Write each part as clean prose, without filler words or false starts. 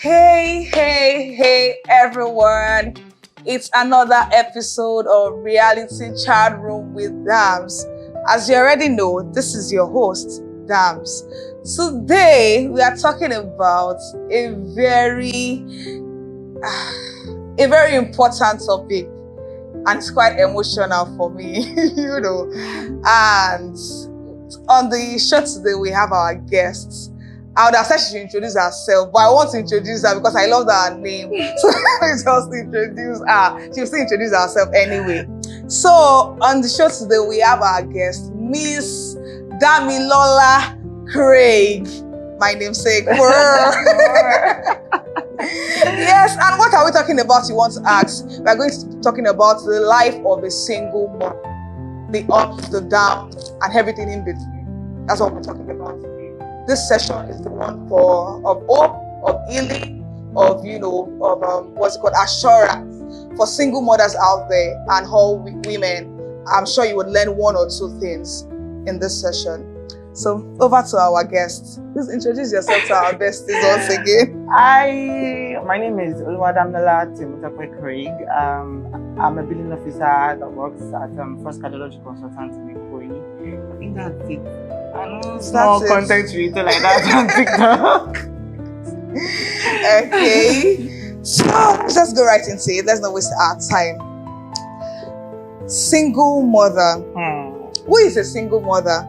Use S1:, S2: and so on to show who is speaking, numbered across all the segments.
S1: Hey, everyone. It's another episode of Reality Chat Room with Damz. As you already know, this is your host, Damz. Today, we are talking about a very important topic, and it's quite emotional for me, And on the show today, we have our guests. I would have said she should introduce herself, but I want to introduce her because I love her name. So let me just introduce her. She'll still introduce herself anyway. So on the show today, we have our guest, Ms Damilola Craig. My namesake. Yes, and what are we talking about, you want to ask? We're going to be talking about the life of a single mom. The ups, the downs, and everything in between. That's what we're talking about today. This session is the one of hope, of healing, of assurance for single mothers out there and all women. I'm sure you would learn one or two things in this session. So over to our guests. Please introduce yourself to our besties once again.
S2: Hi, my name is Ms Damilola Craig. I'm a billing officer that works at First Cardiology Consultant in Ikoyi. I think that's it. I know small content creator like that on TikTok.
S1: Okay, so let's just go right into it. Let's not waste our time. Single mother. Who is a single mother?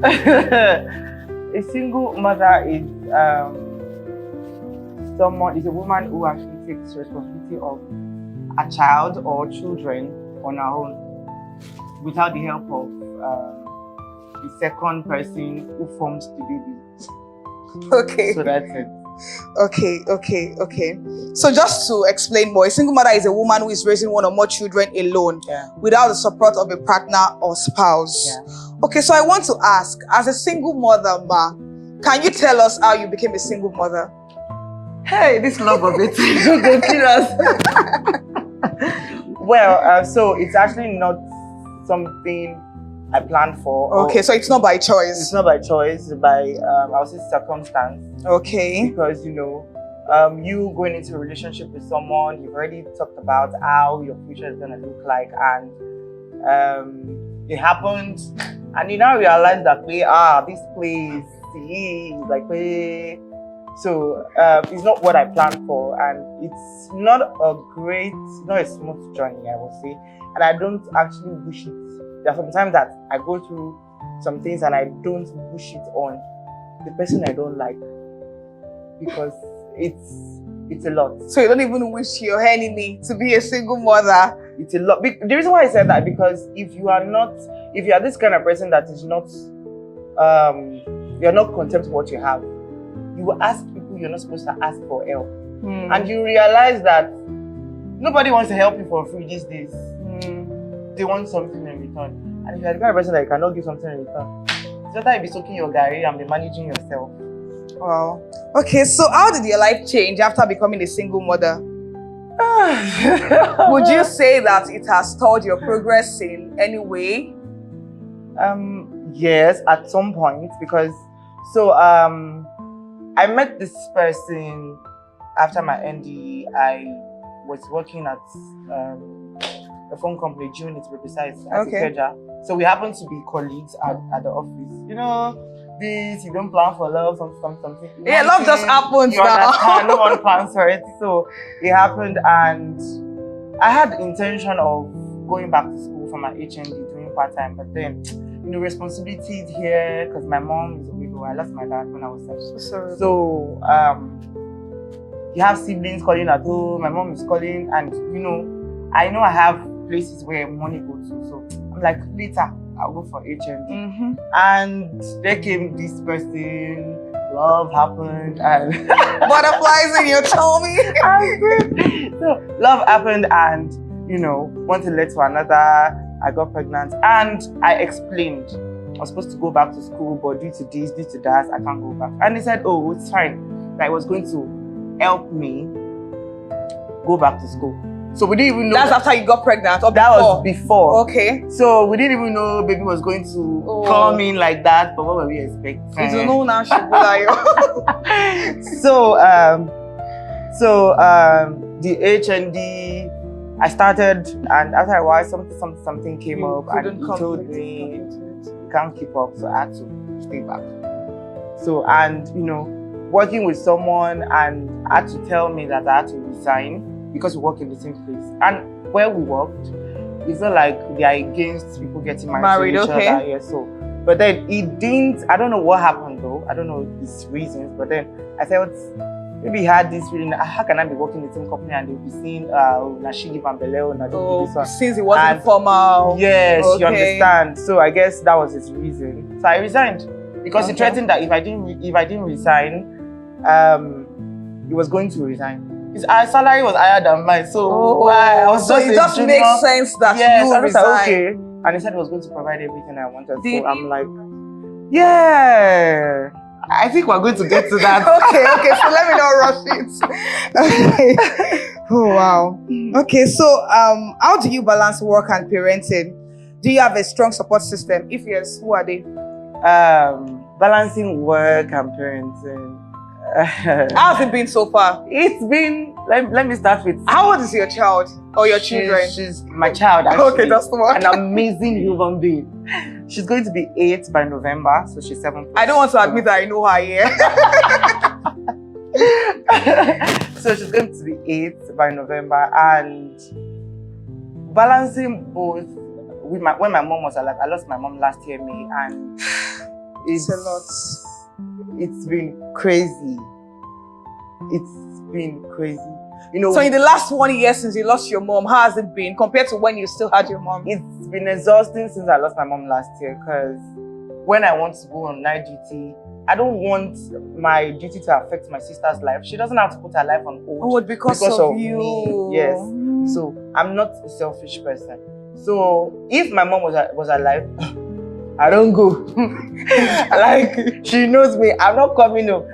S2: A single mother is is a woman who actually takes responsibility of a child or children on her own without the help of the second person who forms the baby.
S1: Okay.
S2: So that's it.
S1: Okay. So just to explain more, a single mother is a woman who is raising one or more children alone without the support of a partner or spouse.
S2: Yeah.
S1: Okay, so I want to ask, as a single mother, Ma, can you tell us how you became a single mother?
S2: Hey, this love of it. Well, so it's actually not something I planned for.
S1: Okay, so it's not by choice.
S2: It's not by choice, by I would say circumstance.
S1: Okay.
S2: Because you going into a relationship with someone, you've already talked about how your future is gonna look like, and it happened, and you now realize that this place is like so it's not what I planned for, and it's not a smooth journey, I would say, and I don't actually wish it. There are some times that I go through some things and I don't wish it on the person I don't like, because it's a lot.
S1: So you don't even wish your enemy to be a single mother?
S2: It's a lot. The reason why I said that, because if you are this kind of person that is not, you're not content with what you have, you will ask people you're not supposed to ask for help. And you realize that nobody wants to help you for free these days. They want something in return. And if you're the kind of person that you cannot give something in return, it's better you be soaking your gari and be managing yourself.
S1: Wow. Okay, so how did your life change after becoming a single mother? Would you say that it has stalled your progress in any way?
S2: Yes, at some point, because I met this person after my ND. I was working at a phone company, June, to be precise, as a career. So we happened to be colleagues at the office. You don't plan for love, something.
S1: Yeah, love just happens
S2: now. No one plans for it. So it happened, and I had the intention of going back to school for my HND, doing part-time, but then, responsibilities here, because my mom is a widow. I lost my dad when I was 7.
S1: Sorry.
S2: So, you have siblings calling at home, my mom is calling, and, I know I have places where money goes to, so I'm like, later I'll go for HND. And there came this person, love happened, and
S1: butterflies in your tummy.
S2: So love happened, and one thing led to another. I got pregnant, and I explained I was supposed to go back to school, but due to this, due to that, I can't go back. And they said, oh, it's fine. That it was going to help me go back to school. So we didn't even know.
S1: That's after you got pregnant, or
S2: that
S1: before?
S2: was before.
S1: Okay.
S2: So we didn't even know baby was going to come in like that. But what were we expecting?
S1: You don't know now, she like.
S2: So the HND, I started, and after a while, something came up, and he told me you can't keep up, so I had to stay back. So, and you know, working with someone, and had to tell me that I had to resign because we work in the same place, and where we worked, it's not like they are against people getting married to each other. Yeah, so, but then it didn't. I don't know what happened though. I don't know his reasons, but then I felt. Maybe he had this feeling, how can I be working in the same company and they'll be seeing Nashigi Bambeleo,
S1: since it wasn't formal.
S2: Yes, you understand. So I guess that was his reason. So I resigned because he threatened that if I didn't resign, he was going to resign. His salary was higher than mine, so I was
S1: so it just makes sense that you resign.
S2: Like, okay. And he said he was going to provide everything I wanted. So I'm like, yeah. I think we're going to get to that.
S1: okay, so let me not rush it. Okay. Oh wow. Okay, so how do you balance work and parenting? Do you have a strong support system? If yes, who are they?
S2: Balancing work and parenting.
S1: How has it been so far?
S2: It's been, let me start with.
S1: How old is your child or your children?
S2: She's my child, actually.
S1: Okay, that's the one.
S2: An amazing human being. She's going to be 8 by November, so she's 7.
S1: I don't want to admit that I know her yet.
S2: So she's going to be 8 by November, and balancing both with when my mom was alive. I lost my mom last year, May, and it's a lot. It's been crazy. It's been crazy. You know.
S1: So in the last 1 year since you lost your mom, how has it been compared to when you still had your mom?
S2: It's been exhausting since I lost my mom last year, because when I want to go on night duty, I don't want my duty to affect my sister's life. She doesn't have to put her life on hold
S1: because of you.
S2: Me. Yes. So I'm not a selfish person. So if my mom was alive, I don't go. Like, she knows me. I'm not coming home.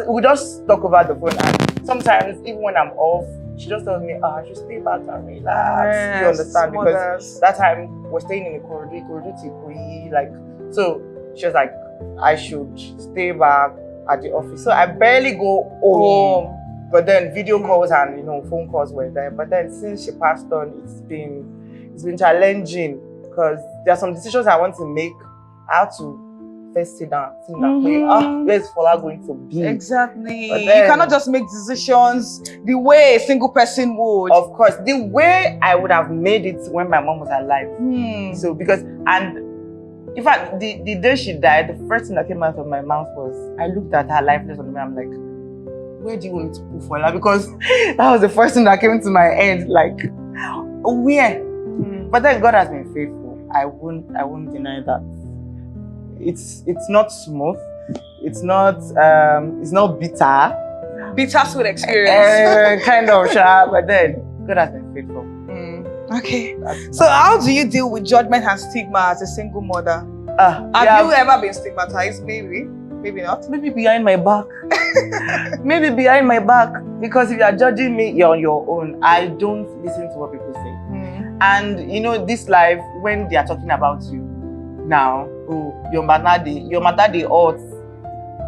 S2: We just talk over the phone, and sometimes even when I'm off, she just tells me, I should stay back and relax. Yes, you understand? Because that time we're staying in the corridor, like, so she was like, I should stay back at the office. So I barely go home. But then video calls and phone calls were there. But then since she passed on, it's been challenging, because there are some decisions I want to make. I have to first sit down, think that way. Where's Fola going to be?
S1: Exactly. Then, you cannot just make decisions the way a single person would.
S2: Of course, the way I would have made it when my mom was alive. So and in fact, the day she died, the first thing that came out of my mouth was, I looked at her lifeless on me. I'm like, where do you want me to put Fola? Because that was the first thing that came to my head. Like, where? But then God has been faithful. I won't deny that. It's not smooth. It's not bitter.
S1: Bittersweet experience.
S2: Kind of sharp, but then God has been faithful.
S1: Okay. So how do you deal with judgment and stigma as a single mother? Have you ever been stigmatized? Maybe not. Maybe
S2: behind my back. Maybe behind my back. Because if you are judging me, you're on your own. I don't listen to what people say. And this life, when they are talking about you now, your mother they ought.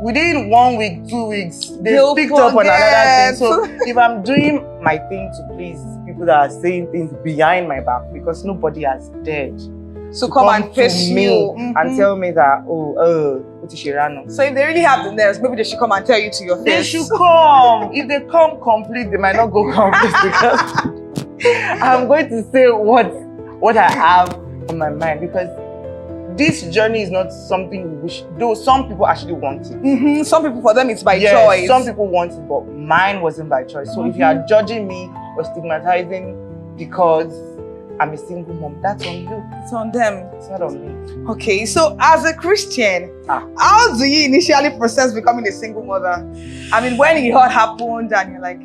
S2: Within 1 week, 2 weeks, they'll picked up on another thing. So if I'm doing my thing to please people that are saying things behind my back, because nobody has dared
S1: to come and face me
S2: and tell me that,
S1: so if they really have the nerves, maybe they should come and tell you to your face.
S2: They should come. If they come complete, they might not go complete, because I'm going to say what I have on my mind, because this journey is not something we wish, though some people actually want it.
S1: Some people, for them, it's by choice.
S2: Some people want it, but mine wasn't by choice. So if you are judging me or stigmatizing because I'm a single mom, that's on you.
S1: It's on them.
S2: It's not on me.
S1: Okay, so as a Christian, how do you initially process becoming a single mother? I mean, when it all happened and you're like,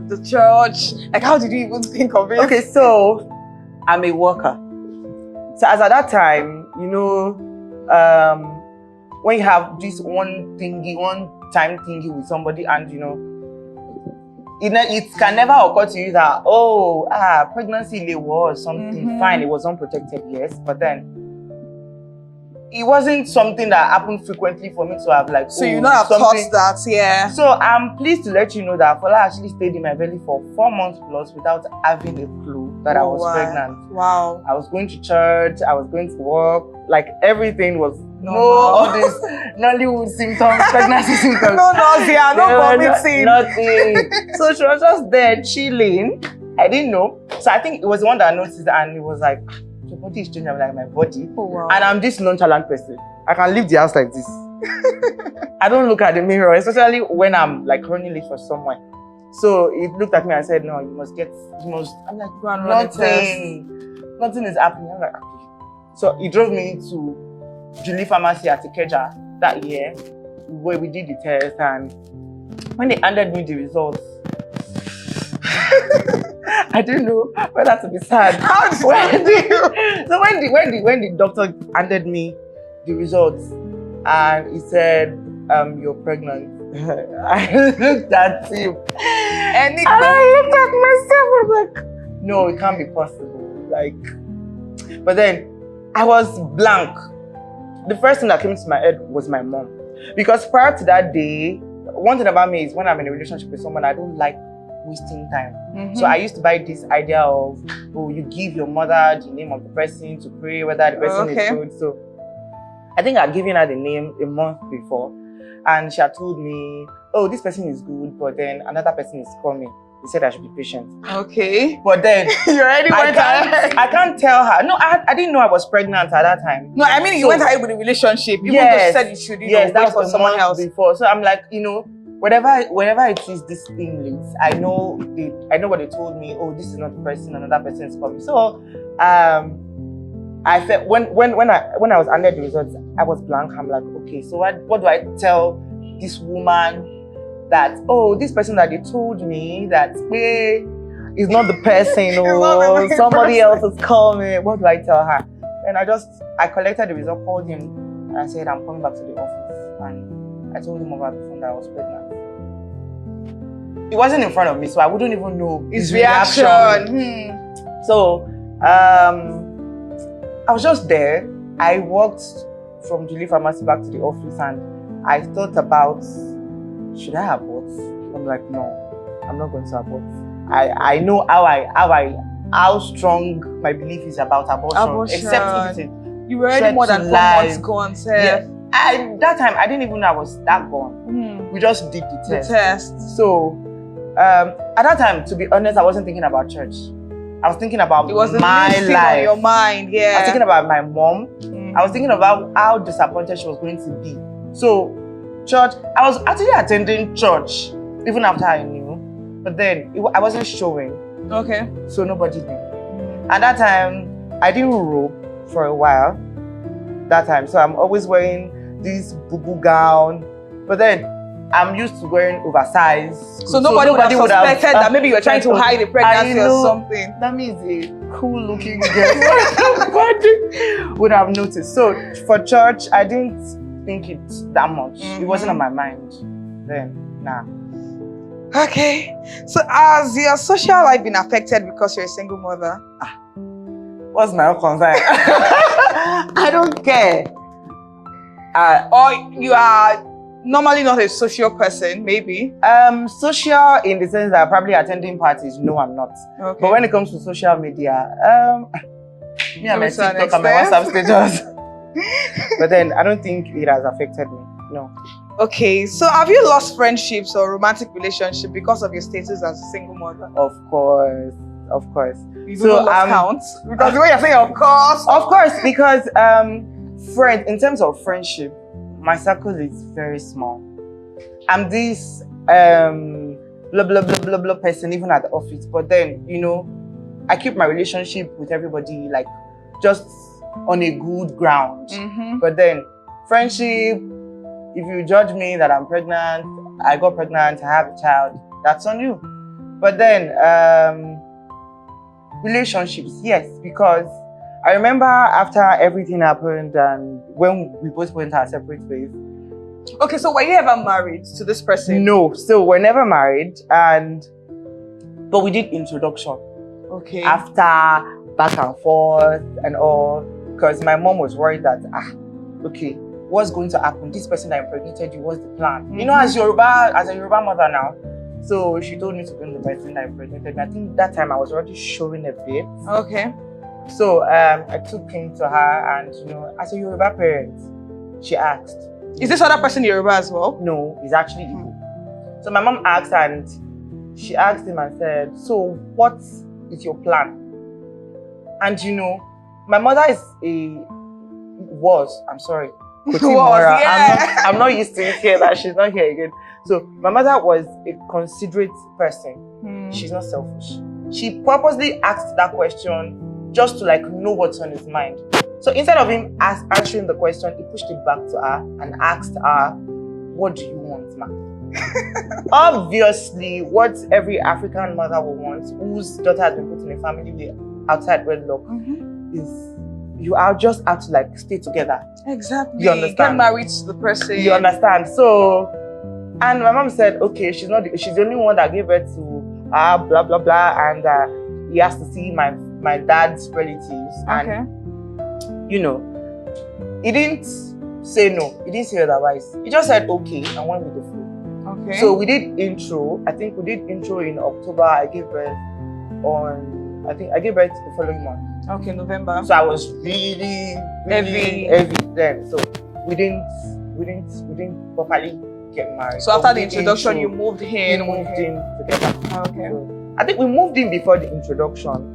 S1: the church, like, how did you even think of it?
S2: Okay, so I'm a worker. So as at that time, when you have this one time thingy with somebody, and it can never occur to you that, pregnancy was something fine. It was unprotected, yes, but then it wasn't something that happened frequently for me to have like.
S1: So you know I've thought that, yeah.
S2: So I'm pleased to let you know that Fola actually stayed in my belly for 4 months plus without having a clue that I was pregnant.
S1: Wow.
S2: I was going to church, I was going to work, like everything was all these Nollywood symptoms, pregnancy symptoms.
S1: No nausea, no vomiting.
S2: Nothing. So she was just there chilling. I didn't know. So I think it was the one that noticed, and it was like, your body is changing. I'm like, my body.
S1: Oh, wow.
S2: And I'm this nonchalant person. I can leave the house like this. I don't look at the mirror, especially when I'm like running late for someone. So it looked at me and said, no, I'm like, nothing is happening. I'm like, okay. So he drove me to Julie Pharmacy at Ikeja that year, where we did the test, and when they handed me the results, I didn't know whether to be sad. When the doctor handed me the results and he said, you're pregnant. I looked at him and I looked at myself. I'm like, no, it can't be possible. Like, but then I was blank. The first thing that came to my head was my mom, because prior to that day, one thing about me is when I'm in a relationship with someone, I don't like wasting time. So I used to buy this idea of, you give your mother the name of the person to pray whether the person is good. So I think I'd given her the name a month before, and she had told me, oh, this person is good, but then another person is coming. He said I should be patient. Okay. But then
S1: you already went ahead.
S2: I can't tell her. No, I didn't know I was pregnant at that time.
S1: No, I mean, you went ahead with the relationship. You said you should,
S2: that
S1: wait
S2: was
S1: for someone else
S2: before. So I'm like, whatever it is, this thing leads. I know what they told me. Oh, this is not the person. Another person is coming. So, I felt when I was under the results, I was blank. I'm like, okay, so what do I tell this woman that, oh, this person that they told me that is not the person, or somebody else is coming? What do I tell her? And I collected the result, called him, and I said, I'm coming back to the office. And I told him over the phone that I was pregnant. It wasn't in front of me, so I wouldn't even know his reaction. So, I was just there. I walked from Julie Pharmacy back to the office, and I thought about, should I abort? I'm like, no, I'm not going to abort. I know how strong my belief is about abortion. Except if it's
S1: you were already more than 4 months gone, sir.
S2: Yeah. That time I didn't even know I was that gone. We just did the test. So at that time, to be honest, I wasn't thinking about church. I was thinking about my life.
S1: On your mind, yeah.
S2: I was thinking about my mom. I was thinking about how disappointed she was going to be. So church, I was actually attending church even after I knew, but then I wasn't showing.
S1: Okay.
S2: So nobody knew. At that time, I didn't robe for a while. That time, so I'm always wearing this boo-boo gown, but then I'm used to wearing oversized.
S1: So nobody would have suspected that maybe you were trying to hide a pregnancy or something.
S2: That means a cool-looking girl would have noticed. So for church, I didn't think it that much. It wasn't on my mind then. Nah.
S1: Okay. So has your social life been affected because you're a single mother?
S2: What's my own concern? I don't care.
S1: Or you are normally not a social person, maybe?
S2: Social in the sense that probably attending parties, no, I'm not. Okay. But when it comes to social media, me and my TikTok and my WhatsApp status. But then I don't think it has affected me, no.
S1: Okay, so have you lost friendships or romantic relationship because of your status as a single mother?
S2: Of course.
S1: You don't lost count? Because the way you're saying, of course, because in terms of friendship, my circle is very small. I'm this blah blah blah blah blah person even at the office, but then I keep my relationship with everybody like just on a good ground. But then friendship, if you judge me that I'm pregnant, I got pregnant, I have a child, that's on you. But then relationships, yes, because I remember after everything happened and when we both went our separate ways. Okay, so were you ever married to this person?
S2: No, so we're never married, and But we did introduction.
S1: Okay.
S2: After back and forth and all, because my mom was worried that, okay, what's going to happen? This person that impregnated you, what's the plan? You know, as a Yoruba mother now. So she told me to bring the person that impregnated me. I think that time I was already showing a bit.
S1: Okay.
S2: So I took him to her, and you know, as a Yoruba parent, she asked.
S1: Is this other person Yoruba as well?
S2: No, he's actually Igbo. So my mom asked, and she asked him and said, so what is your plan? And you know, my mother I'm sorry.
S1: Yeah.
S2: I'm not used to it here that she's not here again. So my mother was a considerate person. She's not selfish. She purposely asked that question just to like know what's on his mind. So instead of him answering the question, he pushed it back to her and asked her, what do you want, ma? Obviously, what every African mother will want, whose daughter has been put in a family outside wedlock, is you are just have to like stay together.
S1: Exactly.
S2: You understand?
S1: Get married to the person.
S2: You understand? So, and my mom said, okay, she's the only one that gave birth to blah blah blah, and he has to see my dad's relatives.
S1: Okay.
S2: And you know, he didn't say no. He didn't say otherwise. He just said okay and went with the flow.
S1: Okay.
S2: So we did intro. I think we did intro in October. I gave birth the following month.
S1: Okay, November.
S2: So I was really heavy then. So we didn't properly get married.
S1: So after the introduction, you moved in.
S2: We moved in together.
S1: Okay.
S2: So I think we moved in before the introduction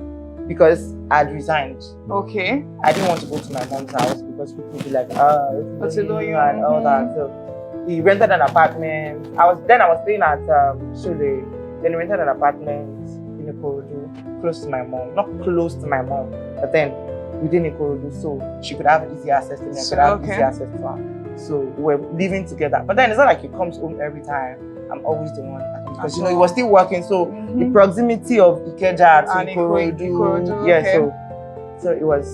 S2: because I'd resigned.
S1: Okay.
S2: I didn't want to go to my mom's house because people would be like,
S1: That's a lawyer
S2: and all that. So he rented an apartment. I was staying at Sule. Then he rented an apartment in Ikorodu, close to my mom. Not close to my mom, but then within Ikorodu, so she could have easy access to me. I could have easy access to her. So we were living together. But then it's not like he comes home every time. I'm always the one. Because you know he was still working, so the proximity of Ikeja to Ikorodu. Yeah,
S1: okay.
S2: So it was.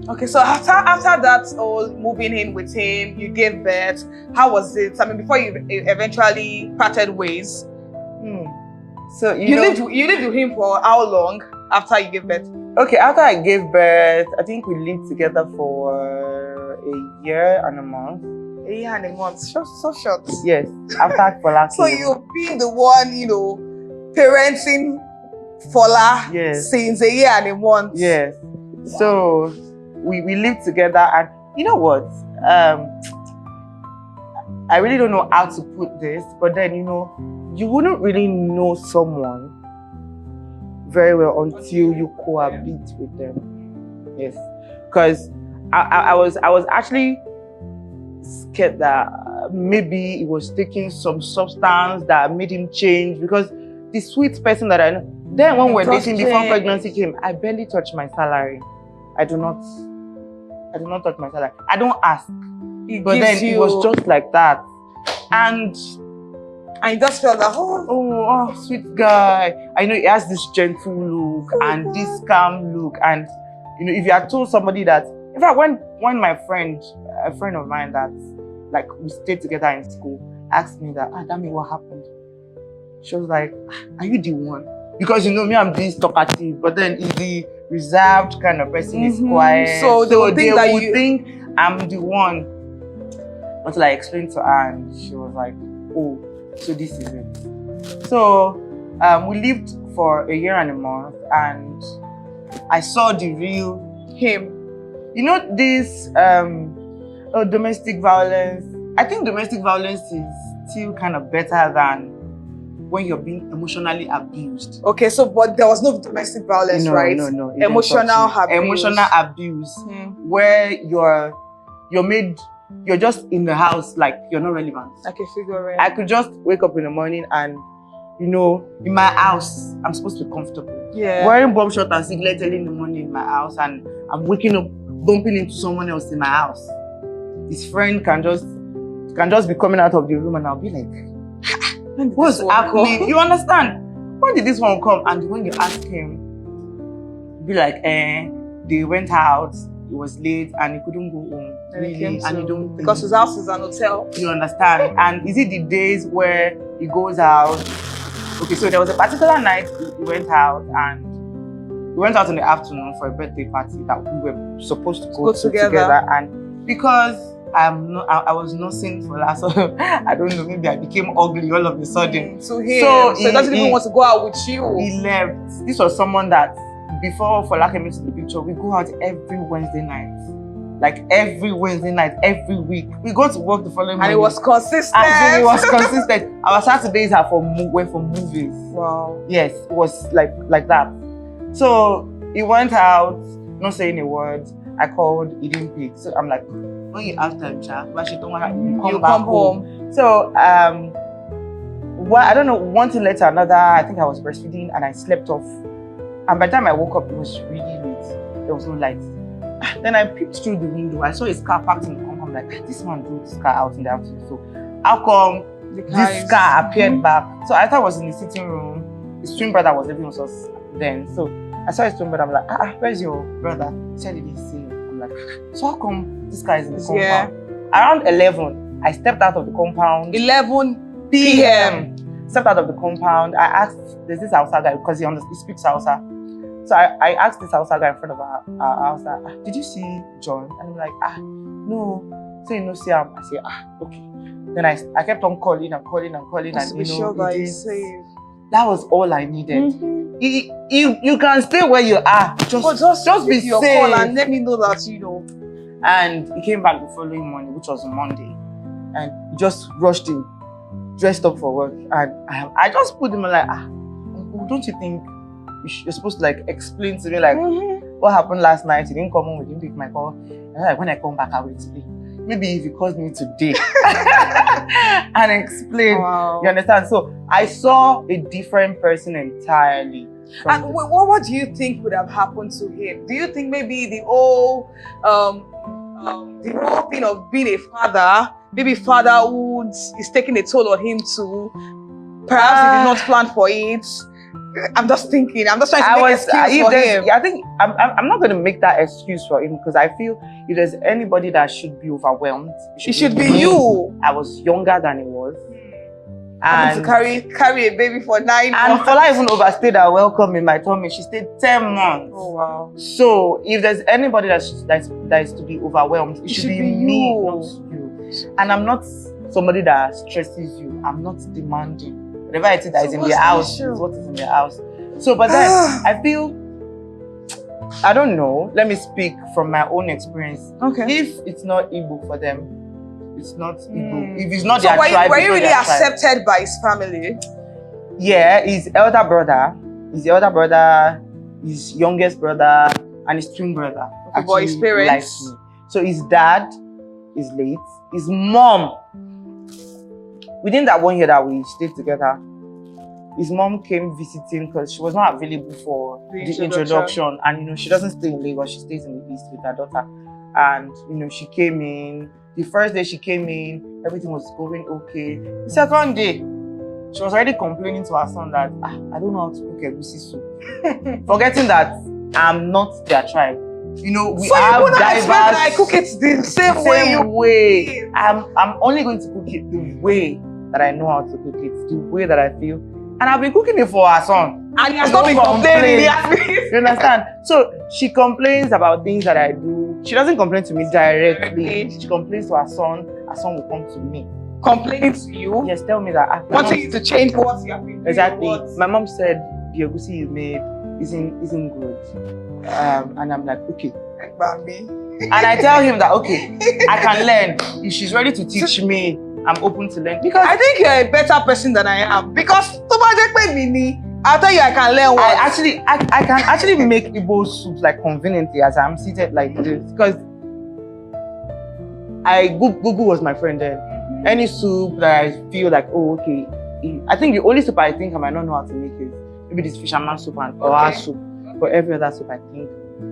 S1: Okay, so after that whole moving in with him, you gave birth. How was it? I mean, before you eventually parted ways.
S2: So
S1: you lived with him for how long after you gave birth?
S2: Okay, after I gave birth, I think we lived together for a year and a month.
S1: A year and a month, so short.
S2: Yes, after Fola.
S1: So you've been the one, you know, parenting Fola since a year and a month.
S2: Yes. Wow. So we lived together, and you know what? I really don't know how to put this, but then you know, you wouldn't really know someone very well until you cohabit with them. Yes, because I was actually scared that maybe he was taking some substance that made him change, because the sweet person that I know. Then when we were dating before pregnancy came, I barely touched my salary. I do not touch my salary. I don't ask. But then it was just like that. And
S1: I just felt that
S2: oh, sweet guy. I know he has this gentle look and this calm look. And you know, if you had told somebody that, in fact, when a friend of mine that like we stayed together in school asked me that, Dami, what happened? She was like, are you the one? Because you know me, I'm this talkative, but then he's the reserved kind of person, is quiet.
S1: So they would
S2: think I'm the one. Until I explained to her, and she was like, oh, so this is it. So we lived for a year and a month, and I saw the real him. You know, this domestic violence. I think domestic violence is still kind of better than when you're being emotionally abused. Okay, so but there was no domestic violence, right? No. Emotional abuse, where you're just in the house, like you're not relevant. Like a figure. I could just wake up in the morning and, you know, in my house, I'm supposed to be comfortable. Yeah. Wearing bomb short and singlet early in the morning in my house, and I'm waking up, bumping into someone else in my house. His friend can just be coming out of the room, and I'll be like, what's happening? You understand? When did this one come? And when you ask him, be like, they went out it was late and he couldn't go home. Really, and you don't
S1: because his house is an hotel.
S2: You understand? And is it the days where he goes out? Okay, so there was a particular night he went out, and we went out in the afternoon for a birthday party that we were supposed to go to together. And because I was nursing for last, so I don't know, maybe I became ugly all of a sudden.
S1: To him, so he doesn't even want to go out with you.
S2: He left. This was someone that before Fola came into the picture, we go out every Wednesday night. Like every Wednesday night, every week. We go to work the following morning.
S1: And it was consistent.
S2: And it was consistent. Our Saturdays were for movies.
S1: Wow.
S2: Yes, it was like that. So he went out, not saying a word. I called, he didn't pick. So I'm like, when you have time, but she don't want to come home. So I don't know, one thing led to another. I think I was breastfeeding and I slept off. And by the time I woke up, it was really late. There was no light. Then I peeped through the window. I saw his car parked in the compound. I'm like, this man drove this car out in the afternoon. So how come this car appeared back? So I thought I was in the sitting room. His twin brother was living with us then. So I saw his twin brother. I'm like, where's your brother? He said he didn't see him. I'm like, so how come this guy is in the compound?
S1: Yeah.
S2: Around 11, I stepped out of the compound.
S1: 11 p.m.
S2: Stepped out of the compound. I asked, there's this Hausa guy because he speaks Hausa. So I asked this Hausa guy in front of our house, did you see John? And I'm like, no. So you know, see him. I say, okay. Then I kept on calling and that was all I needed. You can stay where you are. Just be
S1: your
S2: safe.
S1: Call and let me know that you know.
S2: And he came back the following morning, which was Monday, and he just rushed in, dressed up for work, and I just put him like, don't you think you're supposed to like explain to me like what happened last night? You didn't come home, you didn't pick my call. And like, when I come back, I will explain. Maybe if you called me today and explain, you understand? So I saw a different person entirely.
S1: And what do you think would have happened to him? Do you think maybe the whole thing of being a father, maybe fatherhood is taking a toll on him too? Perhaps he did not plan for it. I'm just trying to make an excuse for him.
S2: I think I'm not going to make that excuse for him because I feel if there's anybody that should be overwhelmed,
S1: it should be you.
S2: I was younger than he was.
S1: And to carry a baby for 9 months.
S2: And Fola even overstayed her welcome in my tummy. She stayed 10 months.
S1: Oh wow.
S2: So if there's anybody that is to be overwhelmed, it should be me, not you. And I'm not somebody that stresses you. I'm not demanding. Whatever it is that is in the house is what is in the house. So, but then I feel, I don't know, let me speak from my own experience.
S1: Okay.
S2: If it's not Igbo for them, it's not Igbo. If it's not their tribe,
S1: were you really accepted by his family?
S2: Yeah, his elder brother, his youngest brother, and his twin brother.
S1: Okay, but his parents?
S2: Liked me. So his dad is late. His mom, within that 1 year that we stayed together, his mom came visiting because she was not available for the introduction. And she doesn't stay in Lagos, she stays in the East with her daughter. And she came in. The first day she came in, everything was going okay. The second day, she was already complaining to her son that I don't know how to cook egusi soup. Forgetting that I'm not their tribe. We have diverse.
S1: I cook it the same way.
S2: I'm only going to cook it the way that I know how to cook it, the way that I feel. And I've been cooking it for her son.
S1: And he has not been complaining.
S2: You understand? So she complains about things that I do. She doesn't complain to me directly. She complains to her son. Her son will come to me.
S1: Complaining to you?
S2: Yes, tell me that.
S1: Wanting you to change what you have been doing.
S2: Exactly. My mom said the egusi you made isn't good. And I'm like, okay. And I tell him that, okay, I can learn. If she's ready to teach me, I'm open to learn. Because
S1: I think you're a better person than I am. Because I'll tell you I can learn what.
S2: I can actually make Igbo soup like conveniently as I'm seated like this. Because Google was my friend then. Any soup that I feel like, oh, okay. I think the only soup I think I might not know how to make is maybe this fisherman soup and oha soup. For every other soup, I think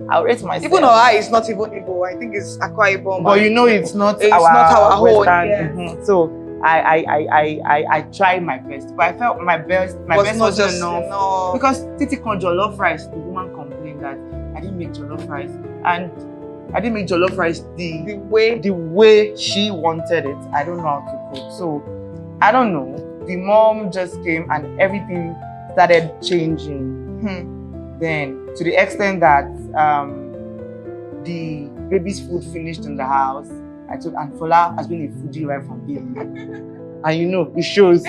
S2: I'll rate myself.
S1: Even oha is not even Igbo. I think it's Akwa Ibom.
S2: But it's not our Western. So I tried my best, but I felt my best wasn't enough. Because Titi con jollof rice, the woman complained that I didn't make jollof rice, and I didn't make jollof rice
S1: The
S2: way she wanted it. I don't know how to cook. So I don't know. The mom just came and everything started changing. Then to the extent that the baby's food finished in the house, I told Aunt Fola has been a foodie right from baby. And you know, it shows.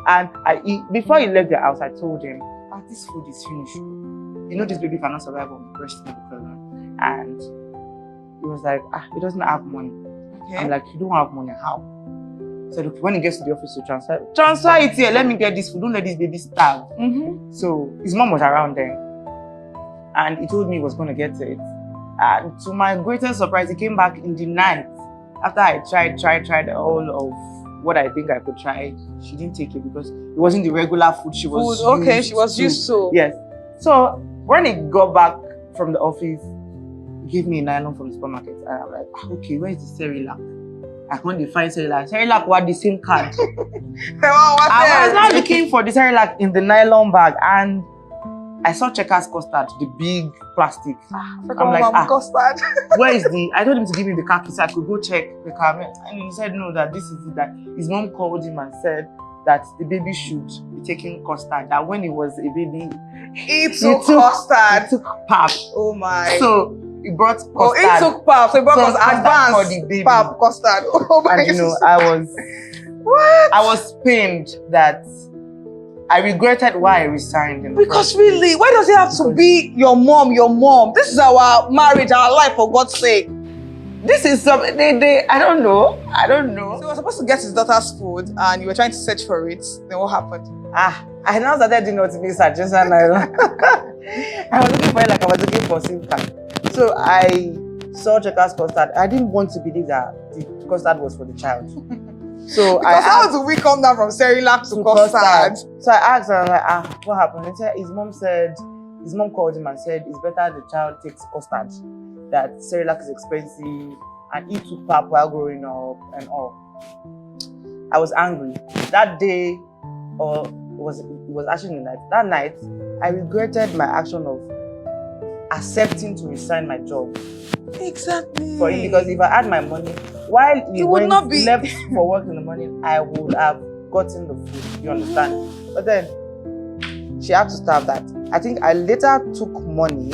S2: And I eat, before he left the house, I told him, this food is finished. You know this baby cannot survive on breast milk alone. And he was like, he doesn't have money. Okay. I'm like, you don't have money, how? So look, when he gets to the office to transfer it here, let me get this food, don't let this baby starve. So his mom was around then. And he told me he was going to get it. And to my greatest surprise, he came back in the night. After I tried all of what I think I could try, she didn't take it because it wasn't the regular food she was used to. Yes. So when he got back from the office, he gave me a nylon from the supermarket. And I'm like, okay, where is the Cerelac? I can't find Cerelac. Cerelac was the SIM card. I was not looking for the Cerelac in the nylon bag, and I saw Checkers custard, the big plastic. I'm like, custard. Where is the? I told him to give me the car key so I could go check the car. And he said no, that this is it. That his mom called him and said that the baby should be taking custard. That when he was a baby, he took custard. He took pap. Oh my. So he brought custard. Oh, he took pap. So he brought advanced for the baby. Pap custard. Oh my. And you know, I was pained that I regretted why I resigned. Because really, why does it have to be your mom, your mom? This is our marriage, our life, for God's sake. This is something, I don't know. So you were supposed to get his daughter's food and you were trying to search for it. Then what happened? I now started doing what me suggestions. I was looking for it like I was looking for SIM card. So I saw Checkers custard. I didn't want to believe that the custard was for the child. So how do we come down from Cerelac to custard? So I asked her, like, what happened? And his mom called him and said, it's better the child takes custard, that Cerelac is expensive, and he took pap while growing up and all. I was angry. That day, or it was actually the night. That night, I regretted my action of accepting to resign my job. Exactly. For him, because if I had my money, while he would not be left for work in the morning, I would have gotten the food. You understand? But then she had to stop that. I think I later took money.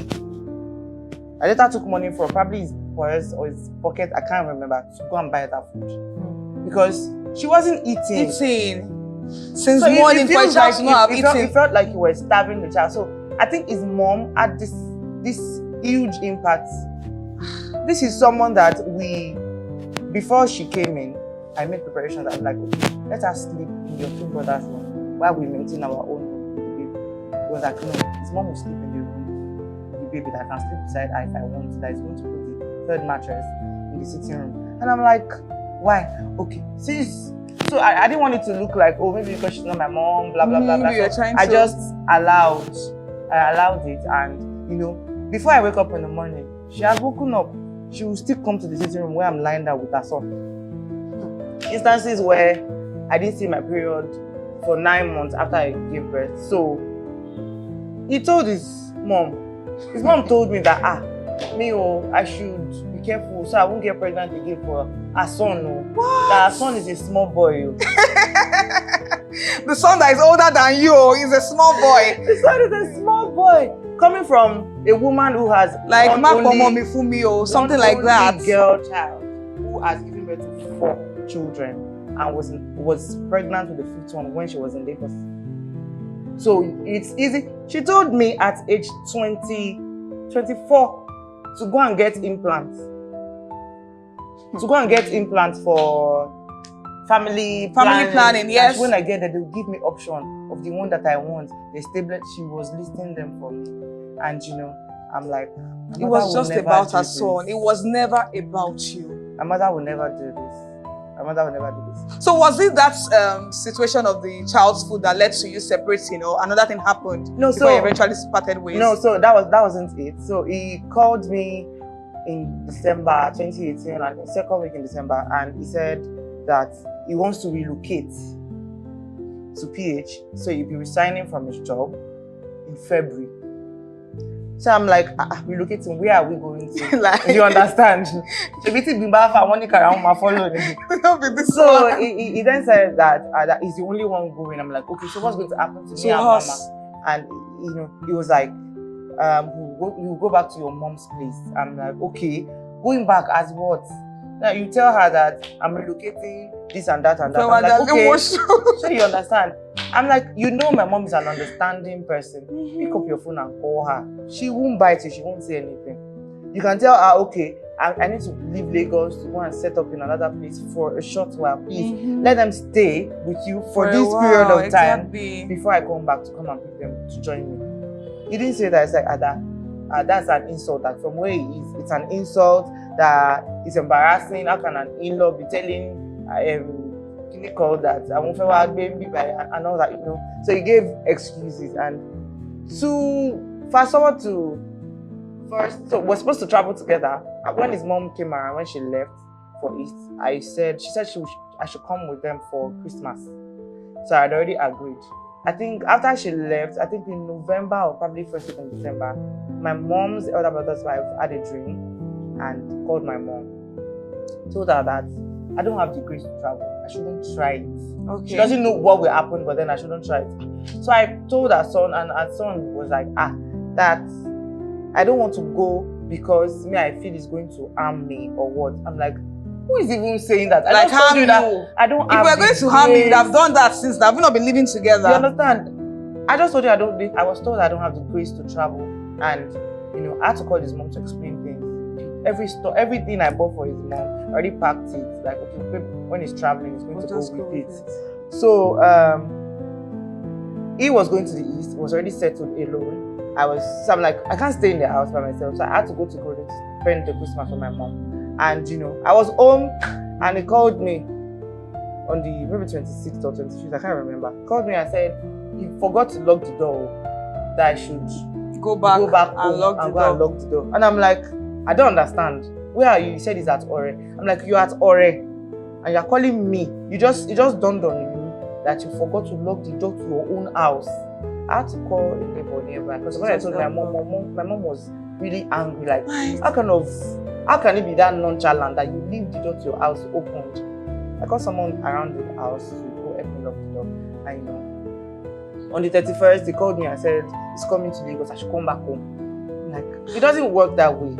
S2: From probably his purse or his pocket, I can't remember, to go and buy that food because she wasn't eating. Since morning, for a child to not have eaten. It felt like he was starving the child. So I think his mom had this huge impact. This is someone that before she came in, I made preparations. I'm like, okay, let us sleep in your two brothers' room while we maintain our own room with the baby. He was like, no, his mom will sleep in the room with the baby that I can sleep beside her if I want. That is going to put the third mattress in the sitting room. And I'm like, why? Okay, so I didn't want it to look like, oh, maybe because she's not my mom, blah, blah, blah, blah. I just allowed it. And, you know, before I wake up in the morning, she has woken up. She will still come to the sitting room where I'm lying down with her son. Instances where I didn't see my period for 9 months after I gave birth. So he told his mom. His mom told me that, I should be careful so I won't get pregnant again for her son. What? That her son is a small boy. The son that is older than you is a small boy. The son is a small boy. Coming from a woman who has like Fumi or something like that. Girl child who has given birth to 4 children and was pregnant with the 5th one when she was in Lagos. So it's easy. She told me at age 24 to go and get implants. To go and get implants for family planning, yes. When I get there, they'll give me option of the one that I want. She was listing them for me. And you know, I'm like, it was just about her son. It was never about you. My mother will never do this. So was it that situation of the child's food that led to you separating, or another thing happened? No, before you eventually parted ways? No, so that wasn't it. So he called me in December 2018, like the second week in December, and he said that he wants to relocate to PH, so he'll be resigning from his job in February. So I'm like, relocating, where are we going to?
S1: Like-
S2: Do you understand? So he then said that he's the only one going. I'm like, okay, so what's going to happen to me and Mama? And he was like, you go back to your mom's place. I'm like, okay, going back as what? Now you tell her that I'm relocating this and that and that. I'm like, okay, so you understand? I'm like, my mom is an understanding person. Pick up your phone and call her. She won't bite you. She won't say anything. You can tell her, okay, I need to leave Lagos to go and set up in another place for a short while. Please let them stay with you for this period of time before I come back to come and pick them to join me. He didn't say that. It's like, that's an insult. That from where he is, it's an insult. That it's embarrassing. How can an in-law be telling called that I won't baby and all that, So he gave excuses, and to fast forward to first, so we're supposed to travel together. When his mom came around, when she left for East, she said I should come with them for Christmas. So I'd already agreed. I think after she left, I think in November or probably first week in December, my mom's elder brother's wife had a dream and called my mom. Told her that I don't have the grace to travel. I shouldn't try it. Okay. She doesn't know what will happen, but then I shouldn't try it. So I told her son, and her son was like, that I don't want to go because I feel it's going to harm me or what. I'm like, who is even saying that? I just told you that I don't have. If we're going to harm me, you'd have done that since now. We've not been living together. You understand? I just told you I was told I don't have the grace to travel, and I had to call his mom to explain things. Everything I bought for his mom, I already packed it. Like, okay, when he's traveling, he's going to go with it. So he was going to the East, was already settled alone. So I'm like, I can't stay in the house by myself. So I had to go to Korea to spend the Christmas with my mom. And I was home, and he called me on the maybe 26th or 25th, I can't remember. He called me and said he forgot to lock the door, that I should go back home and lock the door. And I'm like, I don't understand. Where are you? He said he's at Ore. I'm like, you're at Ore, and you're calling me. It just dawned on you that you forgot to lock the door to your own house. I had to call a neighbor nearby, because when I told my mom was really angry. Like, how can it be that nonchalant that you leave the door to your house opened? I called someone around the house to go help me lock the door. And on the 31st, he called me and said he's coming to Lagos. I should come back home. I'm like, it doesn't work that way.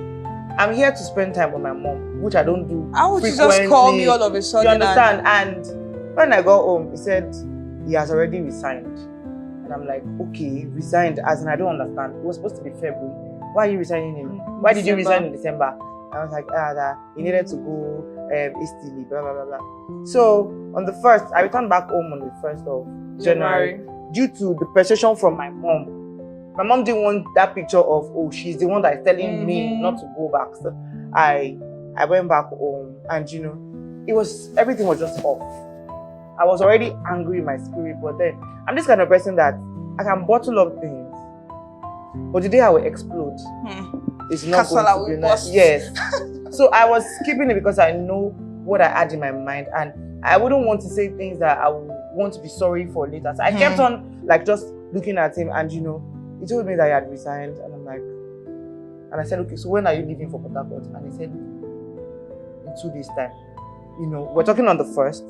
S2: I'm here to spend time with my mom, which I don't do. How would you just call me all of a sudden? You understand? And when I got home, he said he has already resigned. And I'm like, okay, resigned, as in I don't understand. It was supposed to be February. Why are you resigning in? Why did you resign in December? I was like, that he needed to go Eastily, blah, blah, blah, blah. So on the 1st, I returned back home on the 1st of January due to the persuasion from my mom. My mom didn't want that picture of, she's the one that is telling me not to go back. So I went back home, and everything was just off. I was already angry in my spirit, but then I'm this kind of person that I can bottle up things, but the day I will explode, it's not going to be nice. Yes. So I was keeping it because I know what I had in my mind, and I wouldn't want to say things that I would want to be sorry for later. So I kept on just looking at him, and he told me that he had resigned, and I'm like, and I said, okay, so when are you leaving for Port Harcourt? And he said, in 2 days' time. We're talking on the 1st,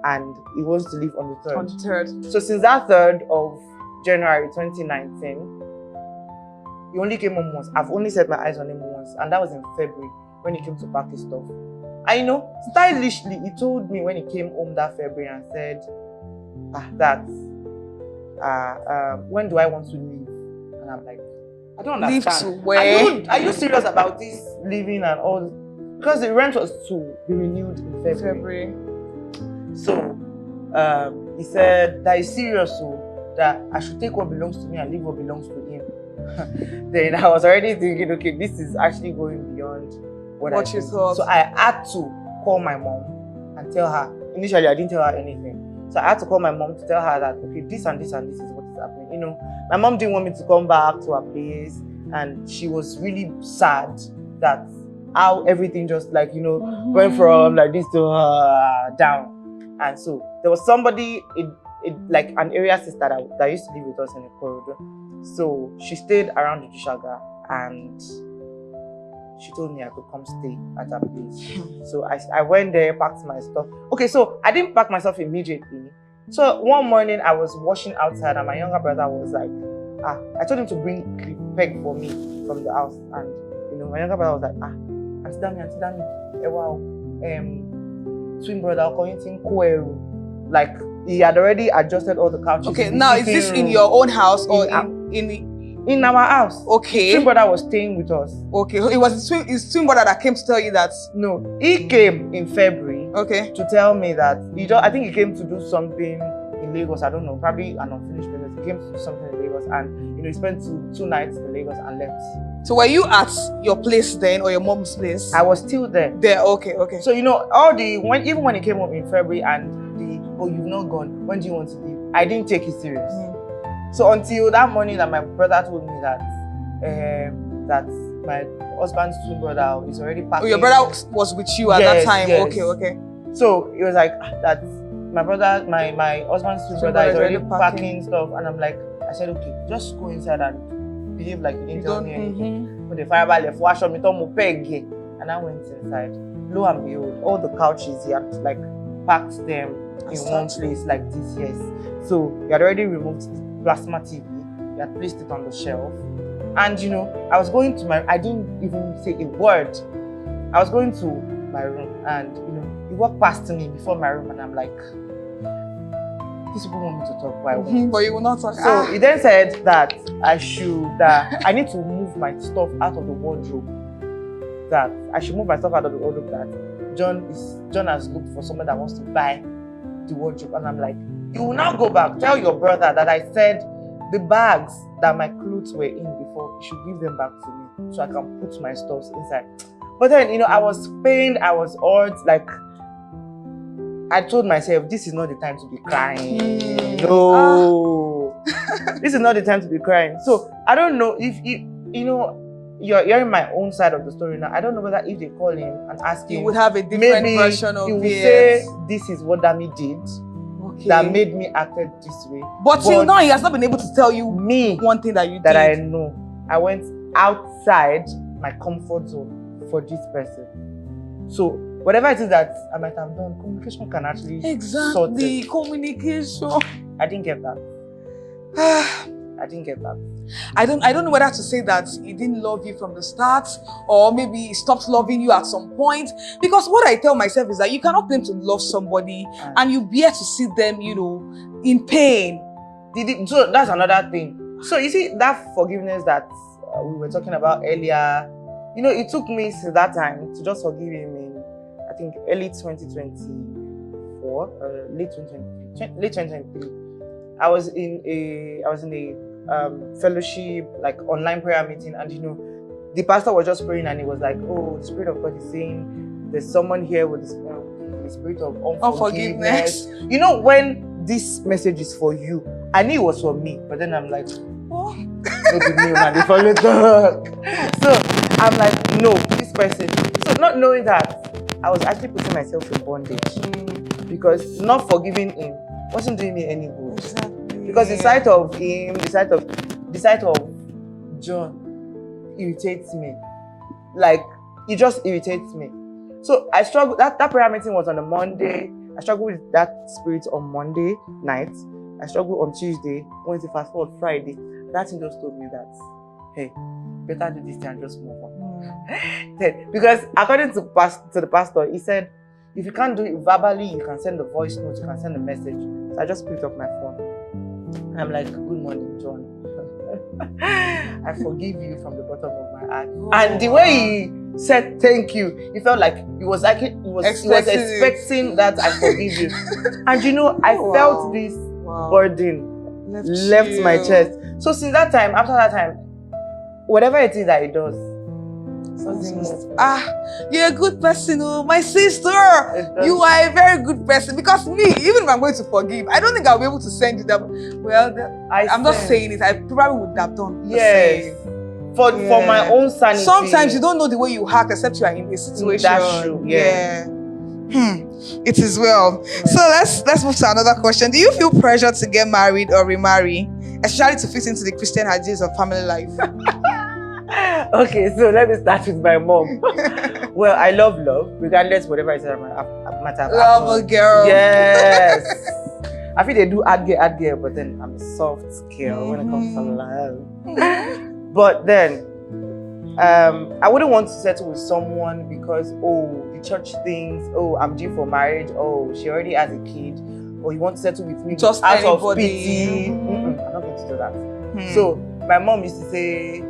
S2: and he wants to leave on the 3rd. On the 3rd. So since that 3rd of January 2019, he only came home once. I've only set my eyes on him once, and that was in February when he came to pack his stuff. And stylishly, he told me when he came home that February and said, when do I want to leave? And I'm like, I don't understand. Leave to where? Are you serious about this leaving and all? Because the rent was to be renewed in February. So he said that he's serious, so that I should take what belongs to me and leave what belongs to him. Then I was already thinking, okay, this is actually going beyond what you thought. So I had to call my mom and tell her. Initially, I didn't tell her anything. So I had to call my mom to tell her that, okay, this and this and this is what is happening. My mom didn't want me to come back to her place, and she was really sad that how everything just went from like this to down. And so there was somebody, like an area sister that used to live with us in the corridor. So she stayed around the Jushaga, and she told me I could come stay at her place. So I went there, packed my stuff. Okay, so I didn't pack myself immediately. So one morning I was washing outside and my younger brother was like, I told him to bring peg for me from the house. And my younger brother was like, Auntie Dami, wow, twin brother, like he had already adjusted all the couches.
S1: Okay, now is this in your own house or
S2: in our house?
S1: Okay.
S2: His twin brother was staying with us.
S1: Okay, it was his twin brother that came to tell you that?
S2: No, he came in February.
S1: Okay.
S2: To tell me that I think he came to do something in Lagos. I don't know, probably an unfinished business. He came to do something in Lagos, and he spent two nights in Lagos and left.
S1: So were you at your place then, or your mom's place?
S2: I was still there.
S1: Okay.
S2: So even when he came home in February and you've not gone, when do you want to leave? I didn't take it serious. So until that morning that my brother told me that that my husband's twin brother is already packing.
S1: Oh, your brother was with you at that time?
S2: Yes.
S1: Okay.
S2: So it was like that my husband's twin brother is already packing stuff, and I'm like, I said, okay, just go inside and behave like you didn't tell me anything. When the fire left, wash on me, and I went inside. Lo and behold, all the couches he had like packed them in one place like this, yes. So he had already removed plasma TV, he had placed it on the shelf. And I was going to I didn't even say a word. I was going to my room and he walked past me before my room and I'm like, these people want me to talk, why?
S1: But you will not talk.
S2: So he then said that I need to move my stuff out of the wardrobe. That I should move my stuff out of the wardrobe, that John has looked for someone that wants to buy the wardrobe. And I'm like, you will now go back, tell your brother that I said the bags that my clothes were in before, you should give them back to me so I can put my stuff inside. But then, I was pained, I was hurt, like, I told myself, this is not the time to be crying. No. This is not the time to be crying. So, I don't know if, you're hearing my own side of the story now. I don't know whether if they call him and ask him,
S1: you would have a different version of it.
S2: He would say, this is what Dami did. Okay. That made me acted this way.
S1: But till now, he has not been able to tell you one thing that you did.
S2: That I know. I went outside my comfort zone for this person. So, whatever it is that I might have done, communication can actually sort it. Communication. I didn't get that. I didn't get that.
S1: I don't know whether to say that he didn't love you from the start, or maybe he stopped loving you at some point. Because what I tell myself is that you cannot claim to love somebody and you bear to see them, in pain.
S2: So that's another thing. So you see that forgiveness that we were talking about earlier, it took me since that time to just forgive him in, I think, early 2024, late 2023. I was in a fellowship, like online prayer meeting, and the pastor was just praying and he was like, oh, the Spirit of God is saying there's someone here with the spirit of unforgiveness. When this message is for you, I knew it was for me, but then I'm like, oh, maybe me and they follow talk. So I'm like, no, this person. So not knowing that, I was actually putting myself in bondage because not forgiving him wasn't doing me any good. Exactly. Because the sight of him, the sight of John irritates me. Like, it just irritates me. So I struggled. That prayer meeting was on a Monday. I struggled with that spirit on Monday night. I struggled on Tuesday, Wednesday, fast forward Friday. That thing just told me that, hey, better do this thing and just move on. Because according to the pastor, he said, if you can't do it verbally, you can send a voice note, you can send a message. So I just picked up my phone. I'm like, good morning, John. I forgive you from the bottom of my heart. And the way he said thank you, he felt like he was expecting that I forgive you. And I felt this burden left my chest. So since that time, after that time, whatever it is that he does,
S1: you're a good person, my sister. You are a very good person. Because me, even if I'm going to forgive, I don't think I'll be able to send you that. Well, I'm not saying it. I probably would have done the same.
S2: For my own sanity.
S1: Sometimes you don't know the way you act except you are in a situation.
S2: That's true. Yeah.
S1: It is well. So let's move to another question. Do you feel pressure to get married or remarry, especially to fit into the Christian ideas of family life?
S2: Okay, so let me start with my mom. Well, I love love, regardless whatever it is matter.
S1: Love a girl.
S2: Yes. I feel they do add girl, but then I'm a soft girl when it comes to love. But then, I wouldn't want to settle with someone because, the church things, I'm due for marriage, she already has a kid, or you want to settle with me
S1: just
S2: out
S1: anybody.
S2: of pity. I'm not going to do that. So, my mom used to say,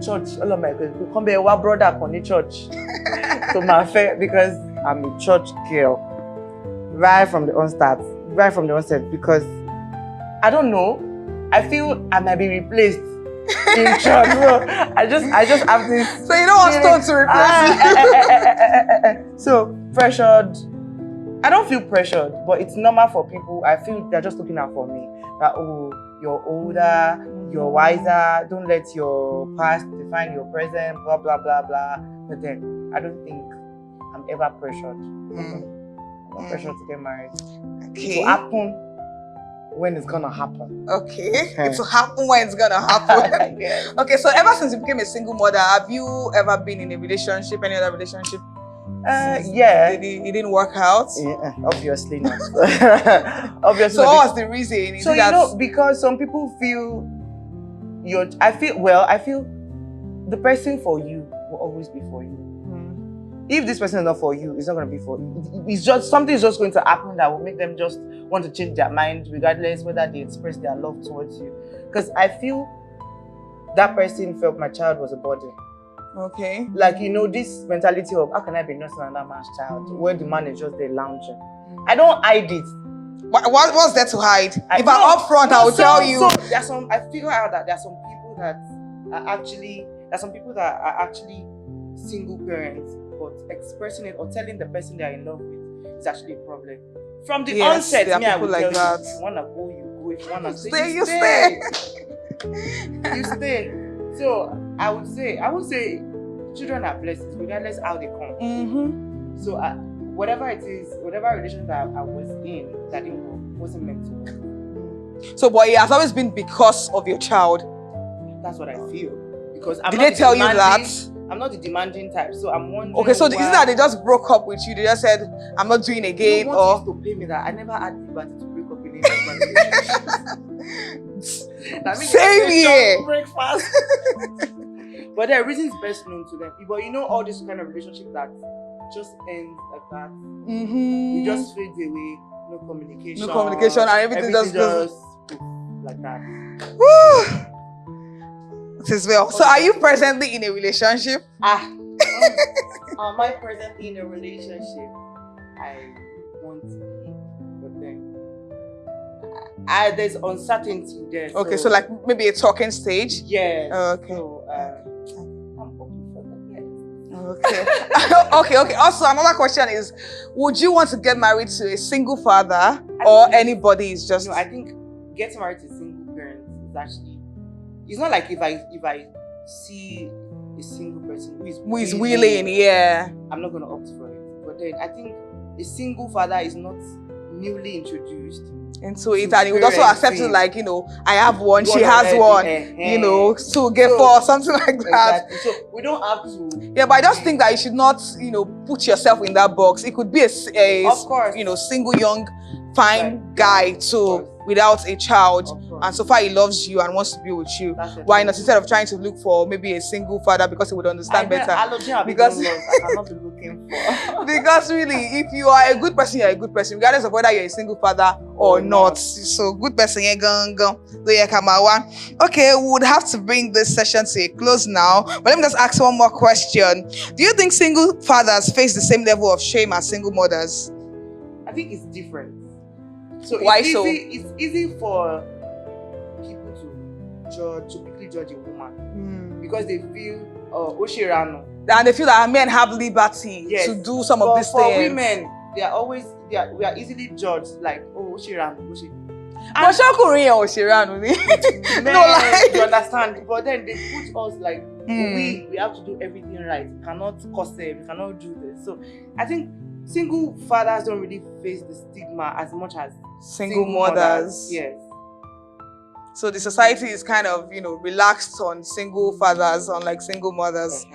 S2: church, all of my girls, we come here, one brother on the church. So, my fair, because I'm a church girl, right from the onset, because I don't know, I feel I might be replaced in church. So I just have this.
S1: So you don't want stone to replace you.
S2: So pressured. I don't feel pressured, but it's normal for people. I feel they're just looking out for me. That you're older, you're wiser. Don't let your past define your present. Blah blah blah blah. But then I don't think I'm ever pressured. I'm not pressured to get married.
S1: Okay.
S2: It will happen when it's gonna happen.
S1: Okay. It will happen when it's gonna happen.
S2: Yes.
S1: Okay, so ever since you became a single mother, have you ever been in a relationship, any other relationship?
S2: Yeah.
S1: It didn't work out?
S2: Yeah, obviously not. Obviously.
S1: So what was the reason?
S2: So because some people feel I feel the person for you will always be for you. If this person is not for you, it's not going to be for you. It's just something is just going to happen that will make them just want to change their mind, regardless whether they express their love towards you. Because I feel that person felt my child was a burden.
S1: Okay.
S2: Like, this mentality of how can I be nursing another man's child when the man is just there lounging. I don't hide it.
S1: What's there to hide? If I'm up front, I will tell you.
S2: So I figure out that there are some people that are actually single parents, but expressing it or telling the person they are in love with is actually a problem. From the onset, I would tell you, if you want to go, you go. If you want to stay, you stay. You stay. So I would say children are blessings, regardless how they come. So whatever it is, whatever relationship that I was in, that it wasn't meant to work.
S1: So, but it has always been because of your child.
S2: That's what I feel. Because
S1: did they tell you that?
S2: I'm not the demanding type, so I'm wondering.
S1: Okay, so is it that they just broke up with you? They just said, "I'm not doing again,"
S2: no one used to pay me that. I never had liberty to break up in any
S1: Same here.
S2: Breakfast. But there are reasons best known to them. But all this kind of relationship that just ends like that. It just fades away. No communication,
S1: and everything just goes
S2: like that.
S1: Woo! As well. So are you presently in a relationship?
S2: Am I presently in a relationship? I want to be, but then there's uncertainty there.
S1: Okay, so like maybe a talking stage?
S2: Yes.
S1: Okay.
S2: So I'm open for that,
S1: Okay.
S2: yes.
S1: Okay. Also, another question is, would you want to get married to a single father or anybody is just...
S2: No, I think getting married to single parents is actually... It's not like if I see a single person who is
S1: willing, yeah,
S2: I'm not going to opt for it. But then I think a single father is not newly introduced
S1: into it, and he would also accept it like, I have one, she has one, to get four, something like that.
S2: Exactly. So we don't have to.
S1: Yeah, but I just think that you should not, put yourself in that box. It could be a
S2: of course,
S1: single young fine guy too, without a child, and so far he loves you and wants to be with you. Why not, instead of trying to look for maybe a single father because he would understand better? Because I cannot be looking for. Because really, if you are a good person, you're a good person, regardless of whether you're a single father or not. So good person, okay, we would have to bring this session to a close now. But let me just ask one more question. Do you think single fathers face the same level of shame as single mothers?
S2: I think it's different. So
S1: why
S2: it's
S1: so?
S2: It's easy for people to quickly judge a woman because they feel Oshirano.
S1: And they feel that men have liberty to do some of these things.
S2: For women, we are easily juded like, Oshirano.
S1: But Shokurin or Oshirano.
S2: No, like you understand. But then they put us like we have to do everything right. We cannot curse them, we cannot do this. So I think single fathers don't really face the stigma as much as single mothers. Yes.
S1: So the society is kind of, relaxed on single fathers, unlike single mothers.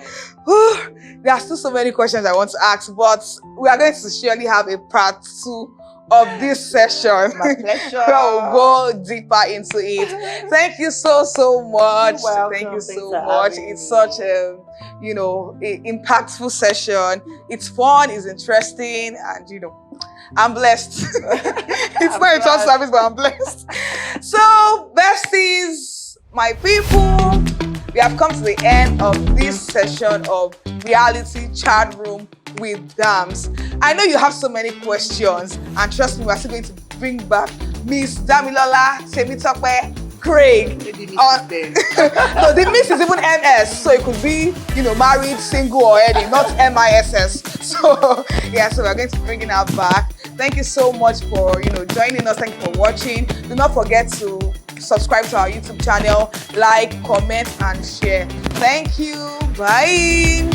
S1: There are still so many questions I want to ask, but we are going to surely have a part 2 of this session.
S2: My pleasure.
S1: We'll go deeper into it. Thank you so much.
S2: You're welcome.
S1: Thank you
S2: Thanks
S1: so
S2: for
S1: much.
S2: having
S1: It's
S2: me.
S1: such a impactful session. It's fun, it's interesting, and I'm blessed. It's not a church service, but I'm blessed. So, besties, my people, we have come to the end of this session of Reality Chat Room with Damz. I know you have so many questions, and trust me, we're still going to bring back Ms Damilola Craig. No, the Miss is even MS, so it could be, married, single, or any, not MISS. So, so we're going to bring her back. Thank you so much for, joining us. Thank you for watching. Do not forget to subscribe to our YouTube channel, like, comment, and share. Thank you. Bye.